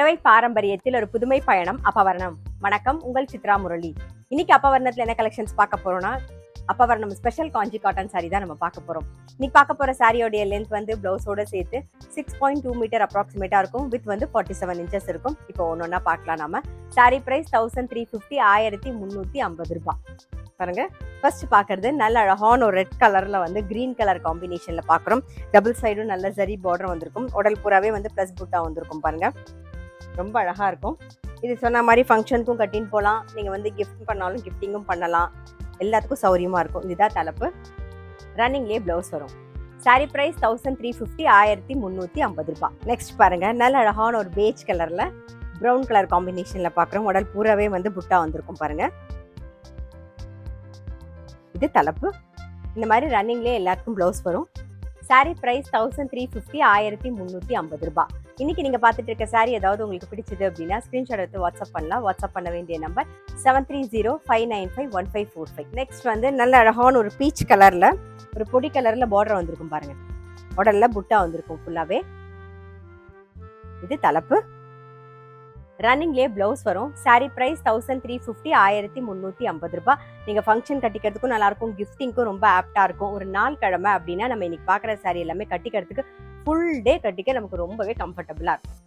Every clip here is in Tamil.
புடவை பாரம்பரியத்தில் ஒரு புதுமை பயணம் அப்பவர்ணம். வணக்கம், உங்கள் சித்ரா முரளி. இன்னைக்கு அப்பவர்ணத்துல என்ன கலெக்ஷன்ஸ் பார்க்க போறோம்னா, அப்பவர்ணம் ஸ்பெஷல் காஞ்சி காட்டன் சாரி தான் நம்ம பார்க்க போறோம். இன்னைக்கு பார்க்க போற சாரியோடைய லென்த் வந்து பிளவுஸோட சேர்த்து 6.2 மீட்டர் அப்ராக்சிமேட்டா இருக்கும். வித் வந்து 47 இன்ச்சஸ் இருக்கும். இப்போ ஒன்னொன்னா பார்க்கலாம். நாம சாரி பிரைஸ் 1350, 1350 ரூபாய். பாருங்க, ஃபர்ஸ்ட் பாக்குறது நல்ல அழகான ஒரு ரெட் கலர்ல வந்து கிரீன் கலர் காம்பினேஷன்ல பாக்குறோம். டபுள் சைடும் நல்ல ஜரி பார்டர் வந்திருக்கும். உடல் பூராவே வந்து பிளஸ் புட்டா வந்திருக்கும். பாருங்க, ரொம்ப அழகா இருக்கும். இது சொன்ன மாதிரி ஃபங்க்ஷனுக்கும் கட்டின்னு போகலாம். நீங்க வந்து கிஃப்ட் பண்ணாலும் கிஃப்டிங்கும் பண்ணலாம். எல்லாத்துக்கும் சௌரியமா இருக்கும். இதுதான் தலைப்பு. ரன்னிங்லேயே பிளவுஸ் வரும். சாரி பிரைஸ் 1350, 1350 ரூபாய். நெக்ஸ்ட் பாருங்க, நல்ல அழகான ஒரு பேஜ் கலர்ல ப்ரௌன் கலர் காம்பினேஷன்ல பாக்குறோம். உடல் பூராவே வந்து புட்டா வந்திருக்கும். பாருங்க, இது தலைப்பு. இந்த மாதிரி ரன்னிங்லேயே எல்லாத்துக்கும் பிளவுஸ் வரும். சாரி பிரைஸ் 1350, 1350 ரூபாய். இன்னைக்கு நீங்க பார்த்துட்டு இருக்க சாரி ஏதாவது உங்களுக்கு பிடிச்சது அப்படின்னா ஸ்கிரீன்ஷாட் எடுத்து வாட்ஸ்அப் பண்ணலாம். வாட்ஸ்அப் பண்ண வேண்டிய நம்பர் 7305951545. நெக்ஸ்ட் வந்து நல்ல அழகான ஒரு பீச் கலர்ல ஒரு பொடி கலர்ல பார்டர் வந்திருக்கும். பாருங்க, உடல்ல புட்டா வந்திருக்கும் ஃபுல்லாவே. இது தலைப்பு. ரன்னிங்லேயே பிளவுஸ் வரும். சாரி பிரைஸ் 1350, 1350 ரூபாய். நீங்க ஃபங்க்ஷன் கட்டிக்கிறதுக்கும் நல்லா இருக்கும், கிஃப்டிங்க்கும் ரொம்ப ஆப்டா இருக்கும். ஒரு நாள் கிழமை அப்படின்னா நம்ம இன்னைக்கு பாக்குற சாரி எல்லாமே கட்டிக்கிறதுக்கு ஃபுல் டே கட்டிக்க நமக்கு ரொம்பவே கம்ஃபர்டபுளா இருக்கும்.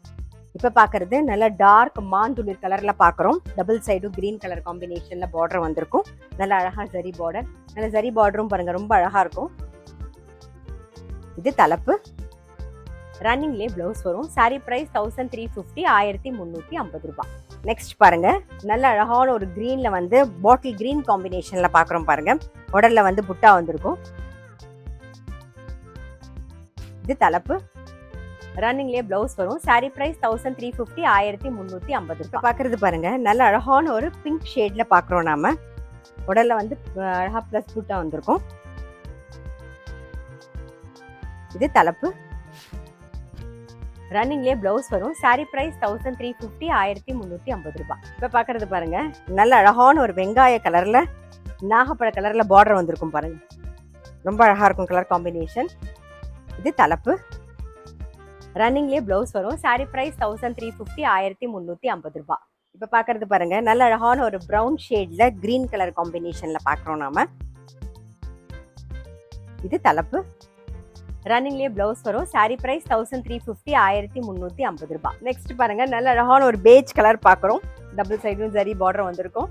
இப்ப பாக்குறது நல்ல டார்க் மாந்துளிர் கலர்ல பாக்குறோம். டபுள் சைடும் கிரீன் கலர் காம்பினேஷன்ல பார்டர் வந்திருக்கும். நல்ல அழகா ஜரி பார்டர். நல்ல ஜரி பார்டரும் பாருங்க, ரொம்ப அழகா இருக்கும். இது தலைப்பு. ரன்னிங்லேயே பிளவுஸ் வரும். சாரி பிரைஸ் 1350, 1350 ரூபாய். நெக்ஸ்ட் பாருங்க, நல்ல அழகான ஒரு கிரீன்ல வந்து பாட்டில் கிரீன் காம்பினேஷன்ல பாக்குறோம். பாருங்க, உடல்ல வந்து புட்டா வந்திருக்கும். இது தலைப்பு. ரன்னிங்லேயே பிளவுஸ் வரும். சாரி பிரைஸ் 1350, 1350 ரூபாய். பாக்குறது பாருங்க, நல்ல அழகான ஒரு பிங்க் ஷேட்ல பாக்குறோம். நாம உடல்ல வந்து அழகா பிளஸ் புட்டா வந்திருக்கும். இது தலைப்பு. ரன்னிங்லேயே பிளவுஸ் வரும். சாரி பிரைஸ் 1350, 1350 ரூபாய். இப்ப பாக்குறது பாருங்க, நல்ல அழகான ஒரு வெங்காய கலர்ல நாகப்பழ கலர்ல பார்டர் வந்திருக்கும். பாருங்க, ரொம்ப அழகா இருக்கும் கலர் காம்பினேஷன். இது தலைப்பு. ரன்னிங்லேயே பிளவுஸ் வரும். சாரி பிரைஸ் 1350, 1350 ரூபாய். இப்ப பாக்குறது பாருங்க, நல்ல அழகான ஒரு பிரவுன் ஷேட்ல கிரீன் கலர் காம்பினேஷன்ல பாக்குறோம் நாம. இது தலைப்பு. ரன்னிங்லேயே பிளவுஸ் வரும். சாரி பிரைஸ் 1350, 1350 ரூபாய். நெக்ஸ்ட் பாருங்க, நல்ல அழகான ஒரு பேஜ் கலர் பாக்குறோம். டபுள் சைடும் ஜரி பார்டர் வந்திருக்கும்.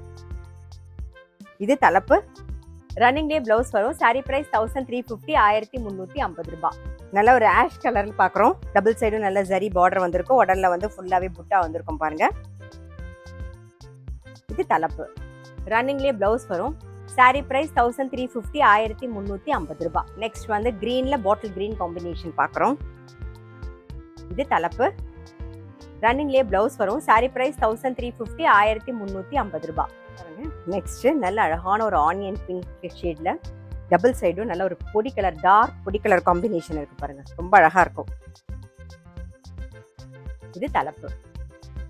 இது தலைப்பு. ரன்னிங்லேயே பிளவுஸ் வரும். சாரி பிரைஸ் 1350, 1350 ரூபாய். நல்ல ஒரு ஆஷ் கலர்ல பாக்குறோம். டபுள் சைடும் நல்ல ஜரி பார்டர் வந்திருக்கும். உடல்ல வந்து ஃபுல்லாவே புட்டா வந்திருக்கும். பாருங்க, இது தலைப்பு. ரன்னிங்லேயே பிளவுஸ் வரும். சாரி பிரைஸ் 1350, 1350 ரூபாய். நெக்ஸ்ட் வந்து கிரீன்ல பாட்டில் கிரீன் காம்பினேஷன் பாக்குறோம். இது தலைப்பு. ரன்னிங்லேயே பிளவுஸ் வரும். சாரி பிரைஸ் 1350, 1350 ரூபாய். நெக்ஸ்ட் நல்ல அழகான ஒரு ஆனியன் பிங்க் ஷேட்ல டபுள் சைடும் நல்ல ஒரு பொடி கலர் டார்க் பொடி கலர் காம்பினேஷன் இருக்கு. பாருங்க, ரொம்ப அழகா இருக்கும். இது தலைப்பு.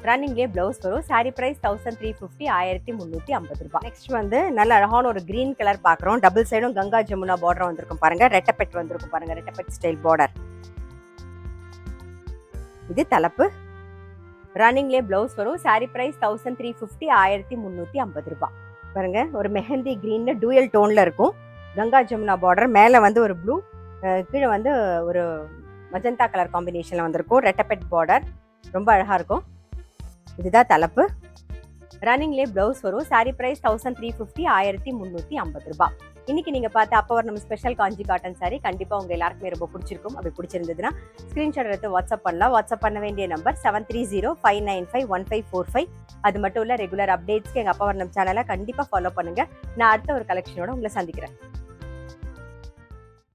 ரன்னிங்லேயே பிளவுஸ் வரும். சாரி பிரைஸ் 1350, 1350 ரூபாய். நெக்ஸ்ட் வந்து நல்ல அழகான ஒரு கிரீன் கலர் பாக்குறோம். டபுள் சைடும் கங்கா ஜமுனா பார்டர் வந்திருக்கும். பாருங்க, ரெட்டப்பெட் வந்திருக்கும். பாருங்க, ரெட்டப்பெட் ஸ்டைல் பார்டர். இது தலைப்பு. ரன்னிங்லேயே பிளவுஸ் வரும். சாரி பிரைஸ் 1350, 1350 ரூபாய். பாருங்க, ஒரு மெஹந்தி கிரீன்ல டூயல் டோன்ல இருக்கும். கங்கா ஜமுனா பார்டர் மேல வந்து ஒரு ப்ளூ, கீழே வந்து ஒரு மஜந்தா கலர் காம்பினேஷன்ல வந்திருக்கும். ரெட்டப்பெட் பார்டர் ரொம்ப அழகா இருக்கும். இதுதான் தலைப்பு. ரன்னிங்லேயே பிளவுஸ் வரும். சாரி பிரைஸ் 1350, 1350 ரூபாய். இன்னைக்கு நீங்க பார்த்த அப்பவர்ணம் ஸ்பெஷல் காஞ்சி காட்டன் சாரி கண்டிப்பா உங்க எல்லாருக்குமே ரொம்ப பிடிச்சிருக்கும். அப்படி பிடிச்சிருந்ததுன்னா ஸ்கிரீன்ஷாட் எடுத்து வாட்ஸ்அப் பண்ணலாம். வாட்ஸ்அப் பண்ண வேண்டிய நம்பர் 7305951545. அது மட்டும் இல்ல, ரெகுலர் அப்டேட்ஸ்க்கு எங்க அப்பவர்ணம் சேனலை கண்டிப்பா ஃபாலோ பண்ணுங்க. நான் அடுத்த ஒரு கலெக்ஷனோட உங்களை சந்திக்கிறேன்.